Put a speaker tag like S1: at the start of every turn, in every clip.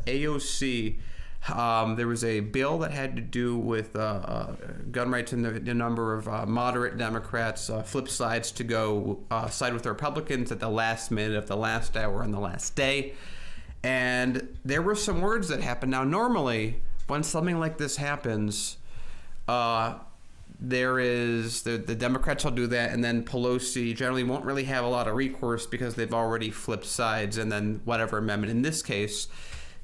S1: AOC, there was a bill that had to do with gun rights, and the number of moderate Democrats flipped sides to go side with the Republicans at the last minute of the last hour on the last day. And there were some words that happened. Now, normally, when something like this happens, the Democrats will do that, and then Pelosi generally won't really have a lot of recourse because they've already flipped sides, and then whatever amendment. In this case,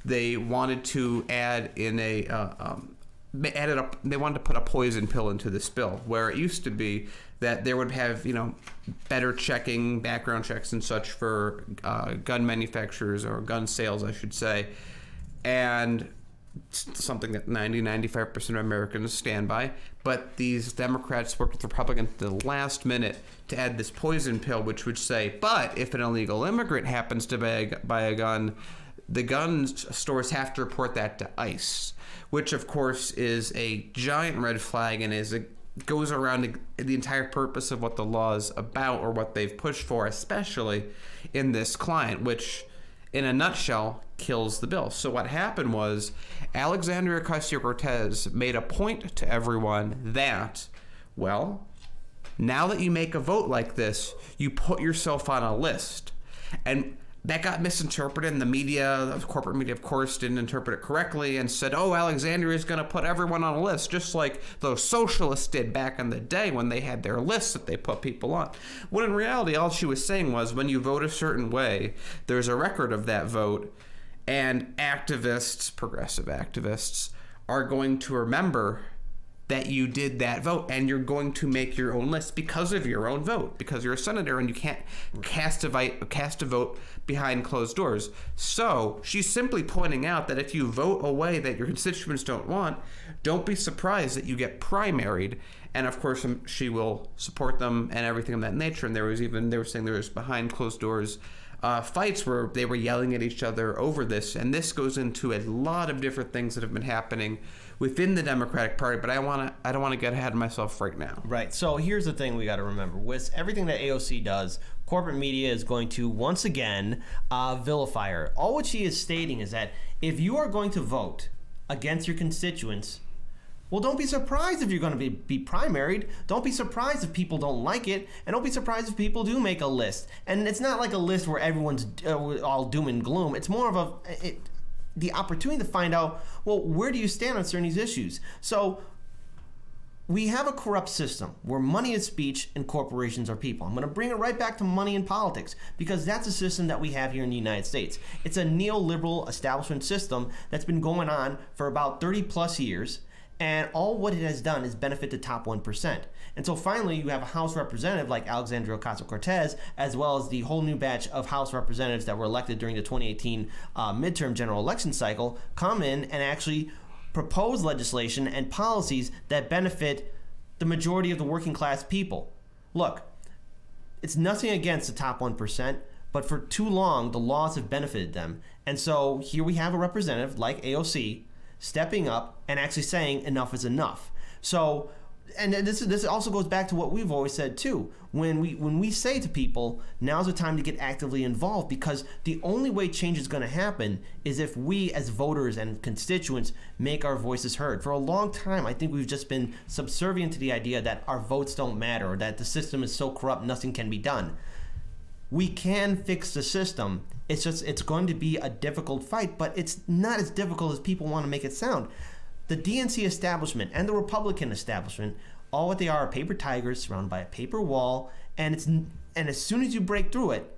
S1: they wanted to add in they wanted to put a poison pill into this bill, where it used to be that there would have, better checking, background checks and such for gun manufacturers, or gun sales, I should say, and something that 95% of Americans stand by. But these Democrats worked with Republicans at the last minute to add this poison pill, which would say, but if an illegal immigrant happens to buy a gun, the gun stores have to report that to ICE, which of course is a giant red flag, and goes around the entire purpose of what the law is about, or what they've pushed for, especially in this client, which in a nutshell kills the bill. So what happened was Alexandria Ocasio-Cortez made a point to everyone that, well, now that you make a vote like this, you put yourself on a list. And that got misinterpreted, and the media, the corporate media, of course, didn't interpret it correctly and said, oh, Alexandria is going to put everyone on a list, just like those socialists did back in the day when they had their lists that they put people on. When in reality, all she was saying was, when you vote a certain way, there's a record of that vote, and activists, progressive activists, are going to remember that you did that vote, and you're going to make your own list because of your own vote, because you're a senator and you can't cast a vote behind closed doors. So she's simply pointing out that if you vote a way that your constituents don't want, don't be surprised that you get primaried. And of course, she will support them and everything of that nature. And they were saying there was behind closed doors fights where they were yelling at each other over this. And this goes into a lot of different things that have been happening within the Democratic Party, but I don't want to get ahead of myself right now.
S2: Right. So here's the thing we got to remember. With everything that AOC does, corporate media is going to once again vilify her. All what she is stating is that if you are going to vote against your constituents, well, don't be surprised if you're going to be primaried. Don't be surprised if people don't like it. And don't be surprised if people do make a list. And it's not like a list where everyone's all doom and gloom. It's more of the opportunity to find out, well, where do you stand on certain these issues? So we have a corrupt system where money is speech and corporations are people. I'm going to bring it right back to money in politics, because that's a system that we have here in the United States. It's a neoliberal establishment system that's been going on for about 30 plus years. And all what it has done is benefit the top 1%. And so finally, you have a House representative like Alexandria Ocasio-Cortez, as well as the whole new batch of House representatives that were elected during the 2018 midterm general election cycle, come in and actually propose legislation and policies that benefit the majority of the working class people. Look, it's nothing against the top 1%, but for too long, the laws have benefited them. And so here we have a representative like AOC stepping up and actually saying enough is enough. So, and this also goes back to what we've always said too. When we say to people, now's the time to get actively involved, because the only way change is going to happen is if we as voters and constituents make our voices heard. For a long time, I think we've just been subservient to the idea that our votes don't matter, or that the system is so corrupt nothing can be done. We can fix the system. It's going to be a difficult fight, but it's not as difficult as people want to make it sound. The DNC establishment and the Republican establishment, all what they are paper tigers surrounded by a paper wall, and as soon as you break through it,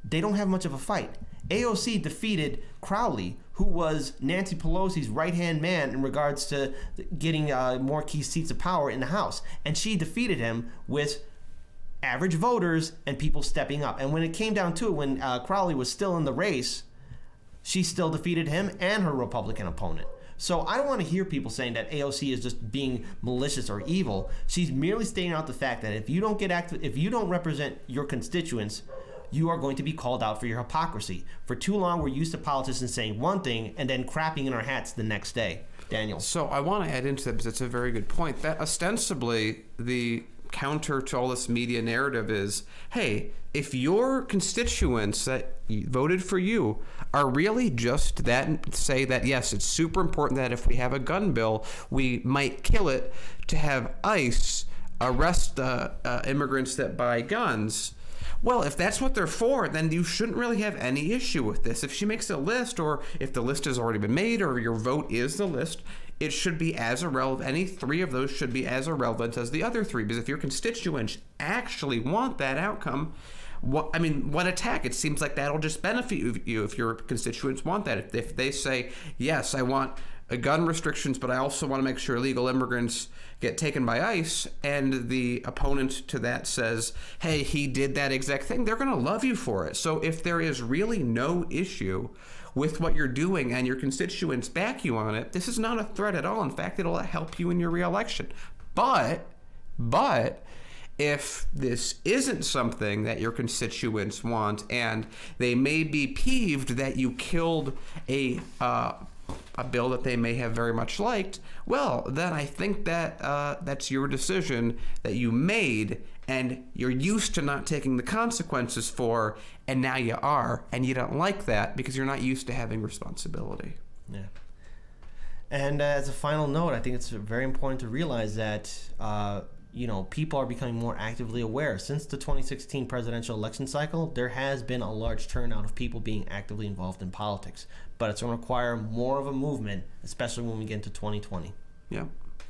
S2: they don't have much of a fight. AOC defeated Crowley, who was Nancy Pelosi's right-hand man in regards to getting more key seats of power in the House, and she defeated him with average voters and people stepping up. And when it came down to it, when Crowley was still in the race, she still defeated him and her Republican opponent. So I don't want to hear people saying that AOC is just being malicious or evil. She's merely stating out the fact that if you don't get active, if you don't represent your constituents, you are going to be called out for your hypocrisy. For too long, we're used to politicians saying one thing and then crapping in our hats the next day. Daniel.
S1: So I want to add into that, because it's a very good point, that ostensibly the counter to all this media narrative is, hey, if your constituents that voted for you are really just that, say that, yes, it's super important that if we have a gun bill, we might kill it to have ICE arrest immigrants that buy guns. Well, if that's what they're for, then you shouldn't really have any issue with this. If she makes a list, or if the list has already been made, or your vote is the list, it should be as irrelevant. Any three of those should be as irrelevant as the other three, because if your constituents actually want that outcome, what attack? It seems like that'll just benefit you if your constituents want that. If they say, yes, I want gun restrictions, but I also want to make sure illegal immigrants get taken by ICE, and the opponent to that says, hey, he did that exact thing, they're going to love you for it. So if there is really no issue with what you're doing and your constituents back you on it, this is not a threat at all. In fact, it'll help you in your reelection. But if this isn't something that your constituents want, and they may be peeved that you killed a bill that they may have very much liked, well, then I think that that's your decision that you made, and you're used to not taking the consequences for, and now you are, and you don't like that because you're not used to having responsibility.
S2: Yeah. And as a final note, I think it's very important to realize that people are becoming more actively aware. Since the 2016 presidential election cycle, there has been a large turnout of people being actively involved in politics. But it's going to require more of a movement, especially when we get into 2020.
S1: Yeah.